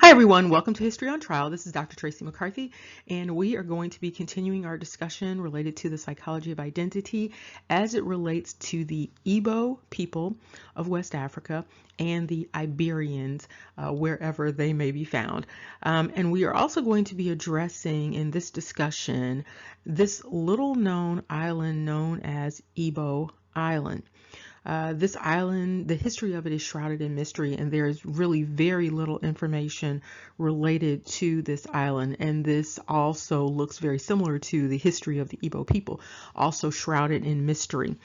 Hi everyone, welcome to History on Trial. This is Dr. Tracey McCarthy, and we are going to be continuing our discussion related to the psychology of identity as it relates to the Igbo people of West Africa and the Iberians, wherever they may be found. And we are also going to be addressing in this discussion this little known island known as Igbo Island. This island, the history of it is shrouded in mystery, and there is really very little information related to this island. And this also looks very similar to the history of the Igbo people, also shrouded in mystery.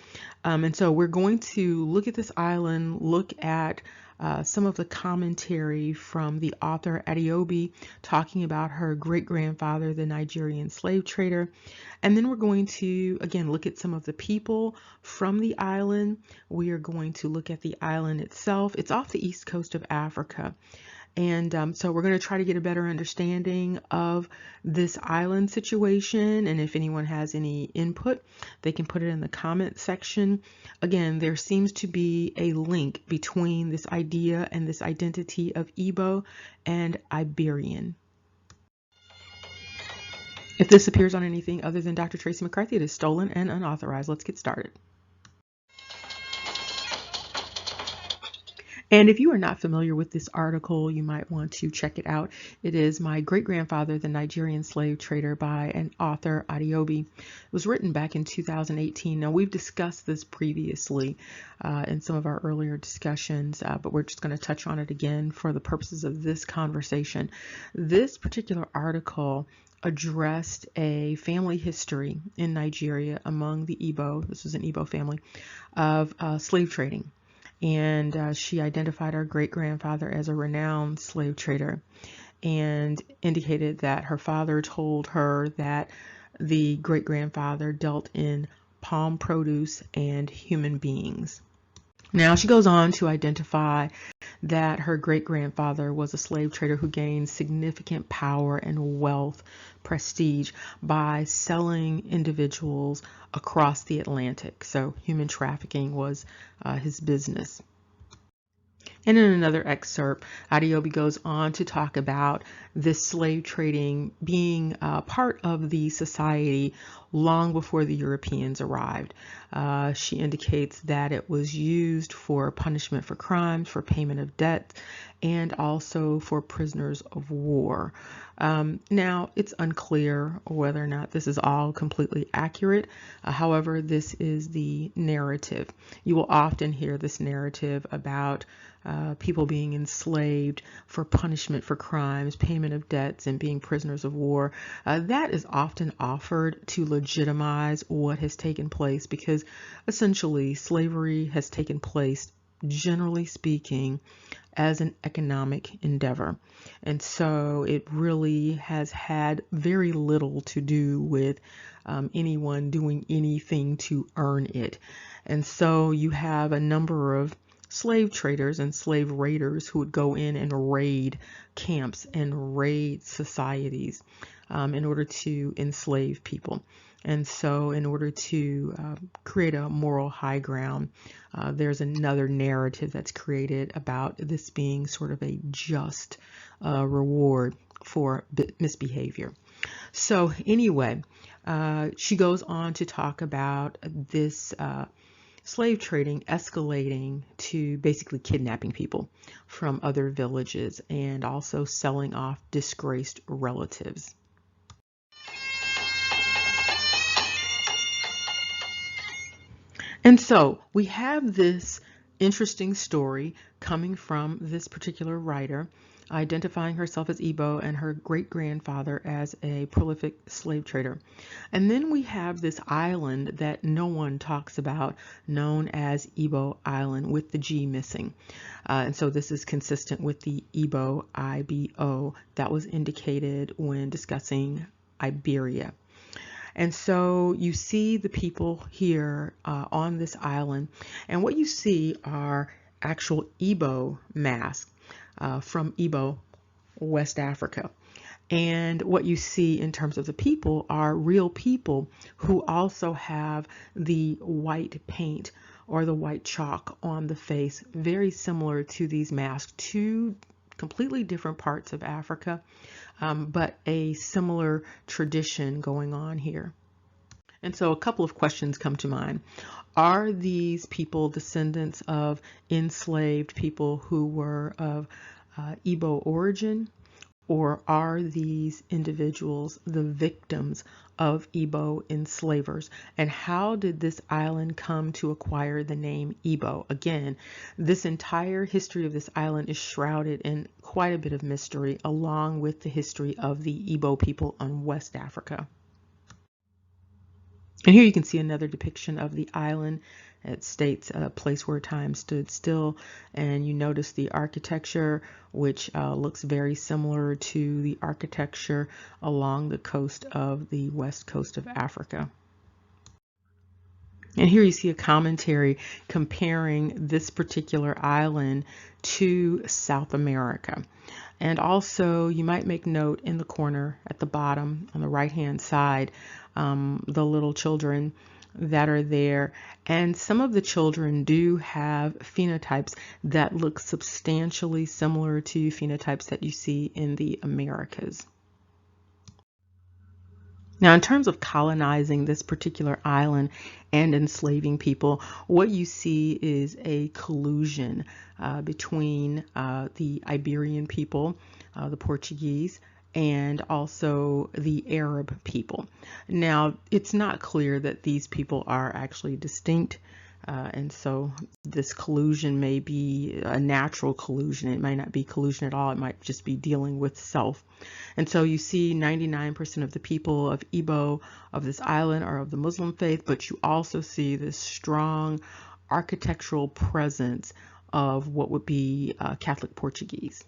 And so we're going to look at this island, look at some of the commentary from the author Adeobi talking about her great-grandfather, the Nigerian slave trader. And then we're going to, again, look at some of the people from the island. We are going to look at the island itself. It's off the east coast of Africa. And so we're going to try to get a better understanding of this island situation. And if anyone has any input, they can put it in the comment section. Again, there seems to be a link between this idea and this identity of Igbo and Iberian. If this appears on anything other than Dr. Tracey McCarthy, it is stolen and unauthorized. Let's get started. And if you are not familiar with this article, you might want to check it out. It is My Great-Grandfather, the Nigerian Slave Trader by an author, Adeobi. It was written back in 2018. Now, we've discussed this previously in some of our earlier discussions, but we're just going to touch on it again for the purposes of this conversation. This particular article addressed a family history in Nigeria among the Igbo, this was an Igbo family, of slave trading. And she identified her great-grandfather as a renowned slave trader and indicated that her father told her that the great-grandfather dealt in palm produce and human beings. Now, she goes on to identify that her great-grandfather was a slave trader who gained significant power and wealth, prestige, by selling individuals across the Atlantic. So human trafficking was his business. And in another excerpt, Adeobi goes on to talk about this slave trading being part of the society long before the Europeans arrived. She indicates that it was used for punishment for crimes, for payment of debt, and also for prisoners of war. Now, it's unclear whether or not this is all completely accurate. However, this is the narrative. You will often hear this narrative about people being enslaved for punishment for crimes, payment of debts, and being prisoners of war. That is often offered to legitimize what has taken place, because essentially slavery has taken place, generally speaking, as an economic endeavor. And so it really has had very little to do with anyone doing anything to earn it. And so you have a number of slave traders and slave raiders who would go in and raid camps and raid societies in order to enslave people. And so in order to create a moral high ground, there's another narrative that's created about this being sort of a just reward for misbehavior. So anyway, she goes on to talk about this slave trading escalating to basically kidnapping people from other villages and also selling off disgraced relatives. And so we have this interesting story coming from this particular writer, identifying herself as Igbo and her great-grandfather as a prolific slave trader. And then we have this island that no one talks about, known as Igbo Island, with the G missing. And so this is consistent with the Igbo, IBO, that was indicated when discussing Iberia. And so you see the people here on this island, and what you see are actual Igbo masks from Igbo, West Africa. And what you see in terms of the people are real people who also have the white paint or the white chalk on the face, very similar to these masks. Two completely different parts of Africa, but a similar tradition going on here. And so a couple of questions come to mind. Are these people descendants of enslaved people who were of Igbo origin? Or are these individuals the victims of Igbo enslavers? And how did this island come to acquire the name Igbo? Again, this entire history of this island is shrouded in quite a bit of mystery, along with the history of the Igbo people on West Africa. And here you can see another depiction of the island. It states a place where time stood still, and you notice the architecture, which looks very similar to the architecture along the coast of the west coast of Africa. And here you see a commentary comparing this particular island to South America. And also you might make note in the corner at the bottom on the right hand side, the little children that are there, and some of the children do have phenotypes that look substantially similar to phenotypes that you see in the Americas. Now, in terms of colonizing this particular island and enslaving people, what you see is a collusion between the Iberian people, the Portuguese, and also the Arab people. Now, it's not clear that these people are actually distinct, and so this collusion may be a natural collusion. It might not be collusion at all. It might just be dealing with self. And so you see 99% of the people of Igbo of this island are of the Muslim faith, but you also see this strong architectural presence of what would be Catholic Portuguese.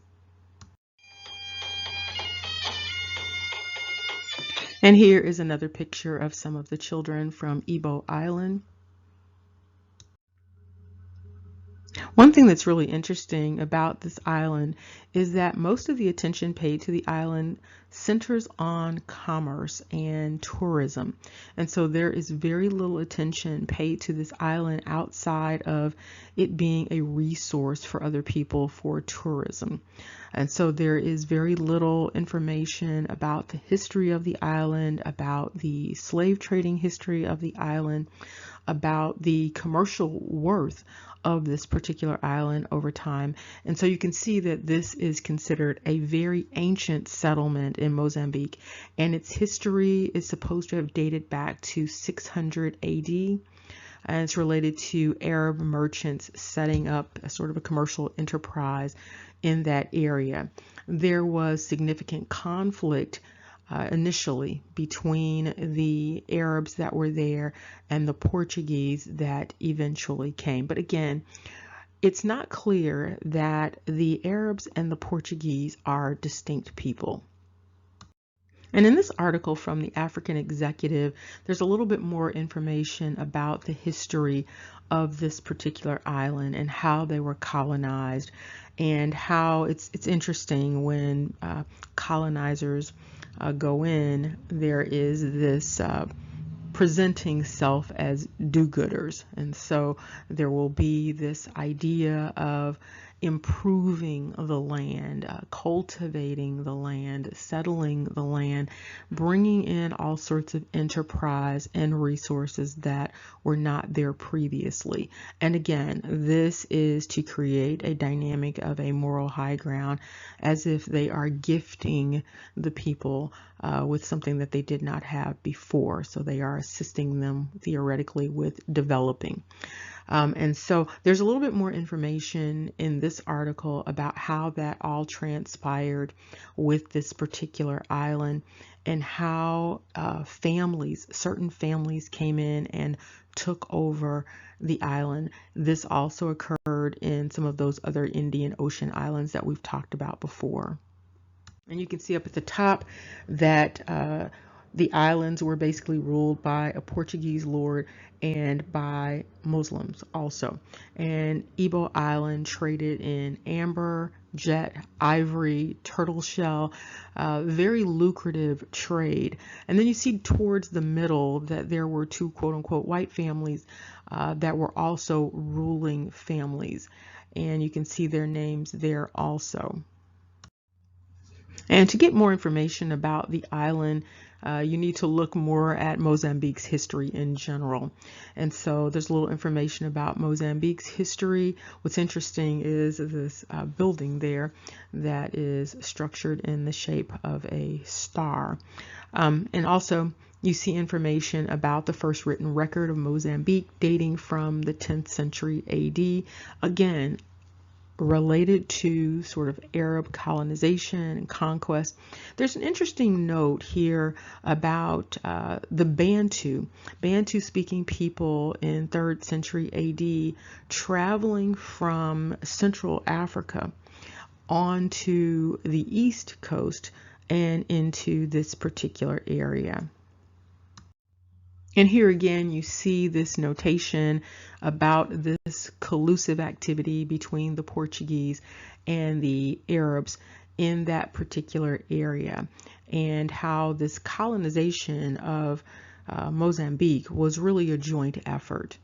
And here is another picture of some of the children from Igbo Island. One thing that's really interesting about this island is that most of the attention paid to the island centers on commerce and tourism. And so there is very little attention paid to this island outside of it being a resource for other people for tourism. And so there is very little information about the history of the island, about the slave trading history of the island, about the commercial worth of this particular island over time. And so you can see that this is considered a very ancient settlement in Mozambique, and its history is supposed to have dated back to 600 AD. And it's related to Arab merchants setting up a sort of a commercial enterprise in that area. There was significant conflict initially between the Arabs that were there and the Portuguese that eventually came. But again, it's not clear that the Arabs and the Portuguese are distinct people. And in this article from the African Executive, there's a little bit more information about the history of this particular island and how they were colonized, and how it's interesting when colonizers go in, there is this presenting self as do-gooders. And so there will be this idea of improving the land, cultivating the land, settling the land, bringing in all sorts of enterprise and resources that were not there previously. And again, this is to create a dynamic of a moral high ground, as if they are gifting the people with something that they did not have before. So they are assisting them theoretically with developing. And so there's a little bit more information in this article about how that all transpired with this particular island, and how certain families came in and took over the island. This also occurred in some of those other Indian Ocean islands that we've talked about before. And you can see up at the top that the islands were basically ruled by a Portuguese lord and by Muslims also. And Igbo Island traded in amber, jet, ivory, turtle shell, very lucrative trade. And then you see towards the middle that there were two quote-unquote white families that were also ruling families. And you can see their names there also. And to get more information about the island, you need to look more at Mozambique's history in general. And so there's a little information about Mozambique's history. What's interesting is this building there that is structured in the shape of a star. And also you see information about the first written record of Mozambique dating from the 10th century AD. Again, related to sort of Arab colonization and conquest. There's an interesting note here about the Bantu speaking people in 3rd century AD traveling from Central Africa onto the East Coast and into this particular area. And here again, you see this notation about this collusive activity between the Portuguese and the Arabs in that particular area, and how this colonization of Mozambique was really a joint effort.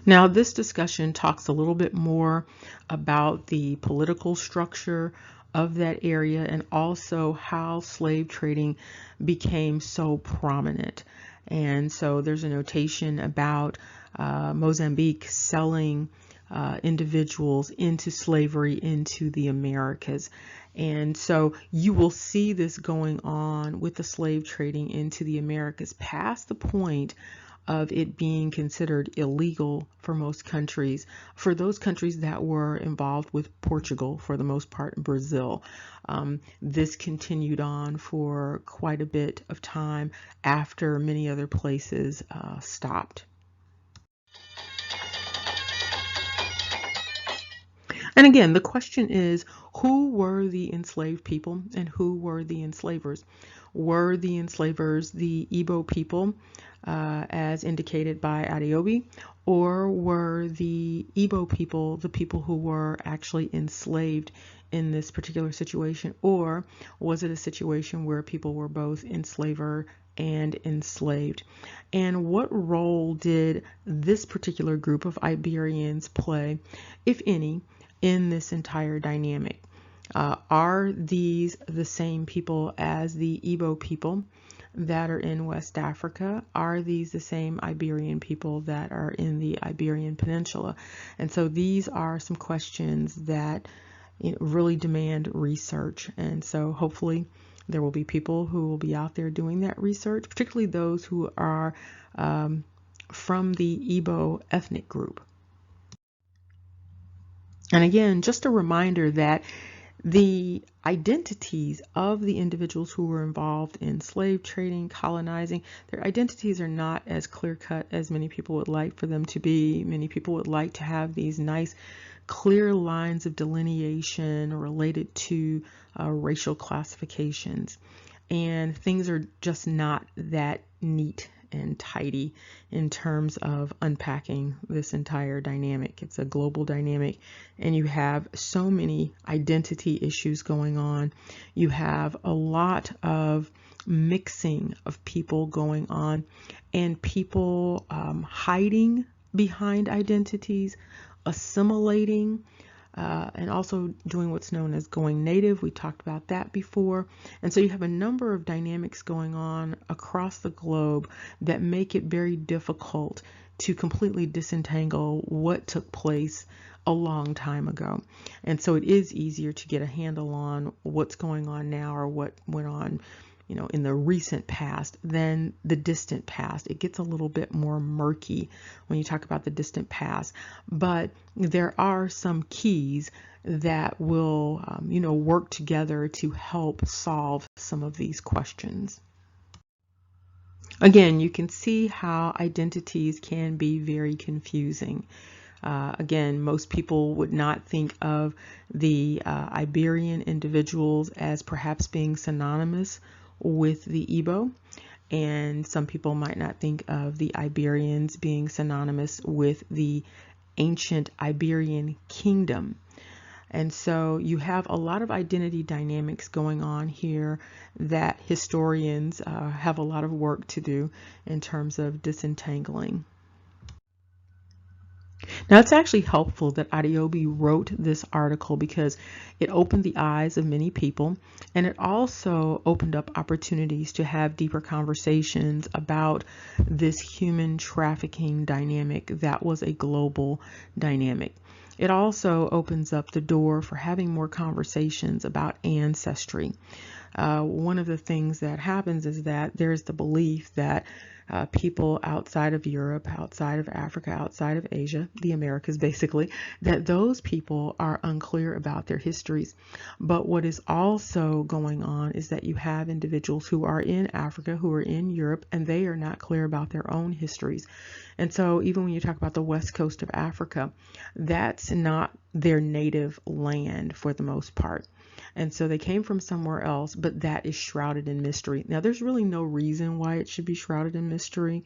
Now, this discussion talks a little bit more about the political structure of that area and also how slave trading became so prominent. And so there's a notation about Mozambique selling individuals into slavery into the Americas. And so you will see this going on with the slave trading into the Americas past the point of it being considered illegal for most countries, for those countries that were involved with Portugal, for the most part, Brazil. This continued on for quite a bit of time after many other places stopped. And again, the question is, who were the enslaved people and who were the enslavers? Were the enslavers the Igbo people, as indicated by Adeobi, or were the Igbo people the people who were actually enslaved in this particular situation? Or was it a situation where people were both enslaver and enslaved? And what role did this particular group of Iberians play, if any, in this entire dynamic? Are these the same people as the Igbo people that are in West Africa? Are these the same Iberian people that are in the Iberian Peninsula? And so these are some questions that really demand research. And so hopefully there will be people who will be out there doing that research, particularly those who are from the Igbo ethnic group. And again, just a reminder that the identities of the individuals who were involved in slave trading, colonizing, their identities are not as clear-cut as many people would like for them to be. Many people would like to have these nice, clear lines of delineation related to racial classifications. And things are just not that neat and tidy in terms of unpacking this entire dynamic. It's a global dynamic, and you have so many identity issues going on. You have a lot of mixing of people going on, and people hiding behind identities, assimilating, and also doing what's known as going native. We talked about that before. And so you have a number of dynamics going on across the globe that make it very difficult to completely disentangle what took place a long time ago. And so it is easier to get a handle on what's going on now or what went on in the recent past than the distant past. It gets a little bit more murky when you talk about the distant past, but there are some keys that will, work together to help solve some of these questions. Again, you can see how identities can be very confusing. Again, most people would not think of the Iberian individuals as perhaps being synonymous with the Igbo, and some people might not think of the Iberians being synonymous with the ancient Iberian kingdom. And so you have a lot of identity dynamics going on here that historians have a lot of work to do in terms of disentangling. Now, it's actually helpful that Adeobi wrote this article because it opened the eyes of many people, and it also opened up opportunities to have deeper conversations about this human trafficking dynamic that was a global dynamic. It also opens up the door for having more conversations about ancestry. One of the things that happens is that there's the belief that people outside of Europe, outside of Africa, outside of Asia, the Americas basically, that those people are unclear about their histories. But what is also going on is that you have individuals who are in Africa, who are in Europe, and they are not clear about their own histories. And so even when you talk about the west coast of Africa, that's not their native land for the most part. And so they came from somewhere else, but that is shrouded in mystery. Now, there's really no reason why it should be shrouded in mystery,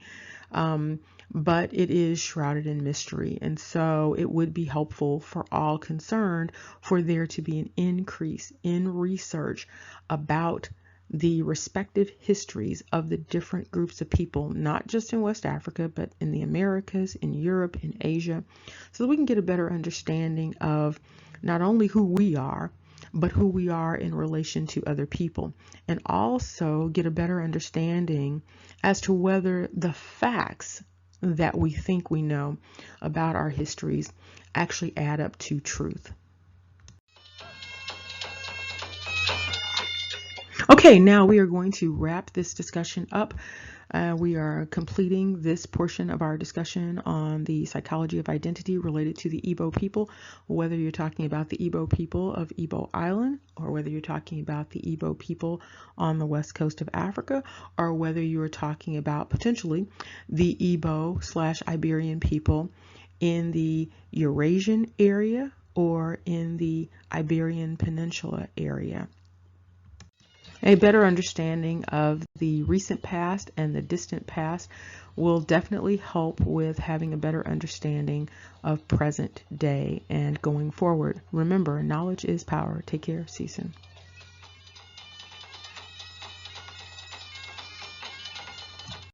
but it is shrouded in mystery. And so it would be helpful for all concerned for there to be an increase in research about the respective histories of the different groups of people, not just in West Africa, but in the Americas, in Europe, in Asia, so that we can get a better understanding of not only who we are, but who we are in relation to other people, and also get a better understanding as to whether the facts that we think we know about our histories actually add up to truth. Okay, now we are going to wrap this discussion up. We are completing this portion of our discussion on the psychology of identity related to the Igbo people, whether you're talking about the Igbo people of Igbo Island, or whether you're talking about the Igbo people on the west coast of Africa, or whether you are talking about potentially the Igbo/Iberian people in the Eurasian area or in the Iberian Peninsula area. A better understanding of the recent past and the distant past will definitely help with having a better understanding of present day and going forward. Remember, knowledge is power. Take care. See you soon.